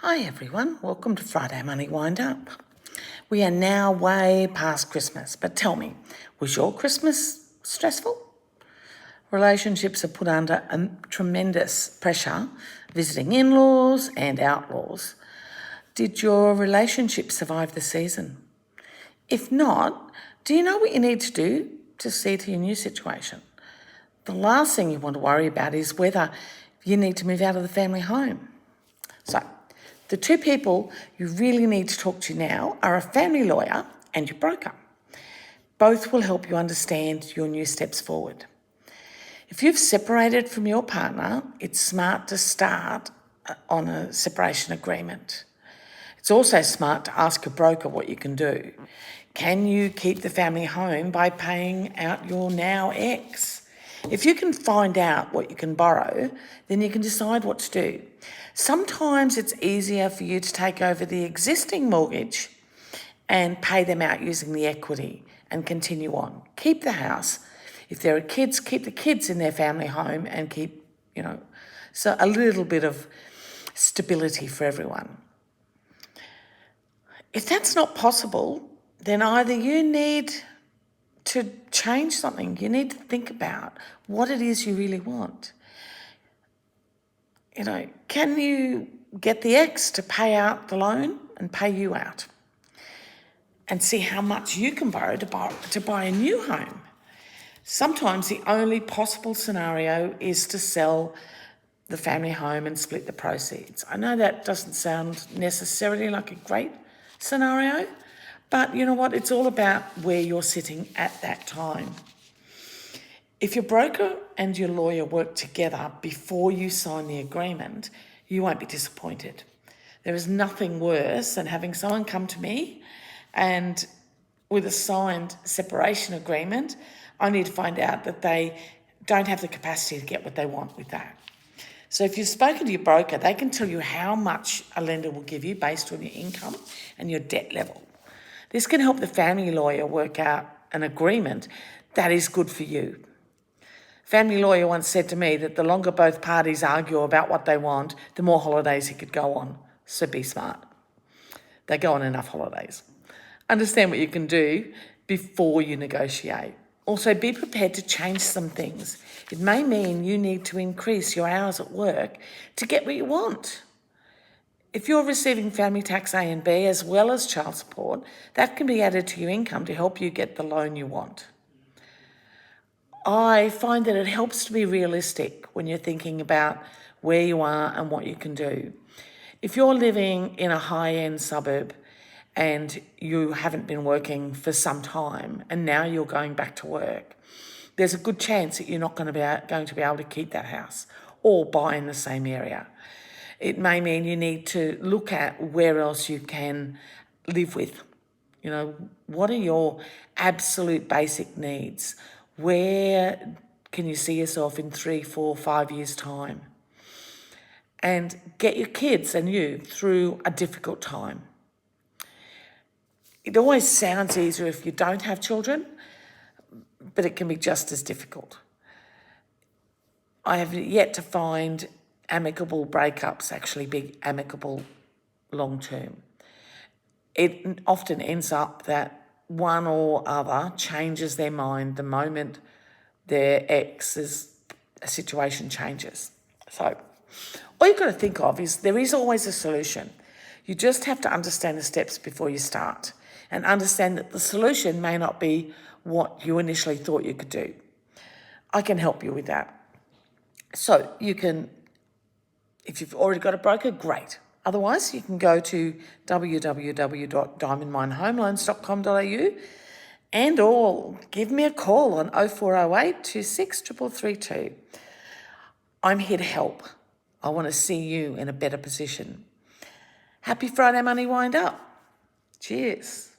Hi everyone, welcome to Friday Money Wind Up. We are now way past Christmas, but tell me, was your Christmas stressful? Relationships are put under a tremendous pressure, visiting in-laws and outlaws. Did your relationship survive the season? If not, do you know what you need to do to see to your new situation? The last thing you want to worry about is whether you need to move out of the family home. So, the two people you really need to talk to now are a family lawyer and your broker. Both will help you understand your new steps forward. If you've separated from your partner, it's smart to start on a separation agreement. It's also smart to ask your broker what you can do. Can you keep the family home by paying out your now ex? If you can find out what you can borrow, then you can decide what to do. Sometimes it's easier for you to take over the existing mortgage and pay them out using the equity and continue on. Keep the house. If there are kids, keep the kids in their family home and keep, so a little bit of stability for everyone. If that's not possible, then either you need to change something. You need to think about what it is you really want. Can you get the ex to pay out the loan and pay you out? And see how much you can borrow to buy a new home. Sometimes the only possible scenario is to sell the family home and split the proceeds. I know that doesn't sound necessarily like a great scenario, but you know what? It's all about where you're sitting at that time. If your broker and your lawyer work together before you sign the agreement, you won't be disappointed. There is nothing worse than having someone come to me and with a signed separation agreement, I need to find out that they don't have the capacity to get what they want with that. So if you've spoken to your broker, they can tell you how much a lender will give you based on your income and your debt level. This can help the family lawyer work out an agreement that is good for you. Family lawyer once said to me that the longer both parties argue about what they want, the more holidays he could go on. So be smart. They go on enough holidays. Understand what you can do before you negotiate. Also, be prepared to change some things. It may mean you need to increase your hours at work to get what you want. If you're receiving family tax A and B as well as child support, that can be added to your income to help you get the loan you want. I find that it helps to be realistic when you're thinking about where you are and what you can do. If you're living in a high-end suburb and you haven't been working for some time and now you're going back to work, there's a good chance that you're not going to be able to keep that house or buy in the same area. It may mean you need to look at where else you can live with. What are your absolute basic needs? Where can you see yourself in 3, 4, 5 years' time? And get your kids and you through a difficult time. It always sounds easier if you don't have children, but it can be just as difficult. I have yet to find amicable breakups actually be amicable long-term. It often ends up that one or other changes their mind the moment their ex's situation changes. So all you've got to think of is there is always a solution. You just have to understand the steps before you start and understand that the solution may not be what you initially thought you could do. I can help you with that. So you can, if you've already got a broker, great. Otherwise, you can go to www.diamondminehomeloans.com.au or give me a call on 0408 26 332. I'm here to help. I want to see you in a better position. Happy Friday Money Wind Up. Cheers.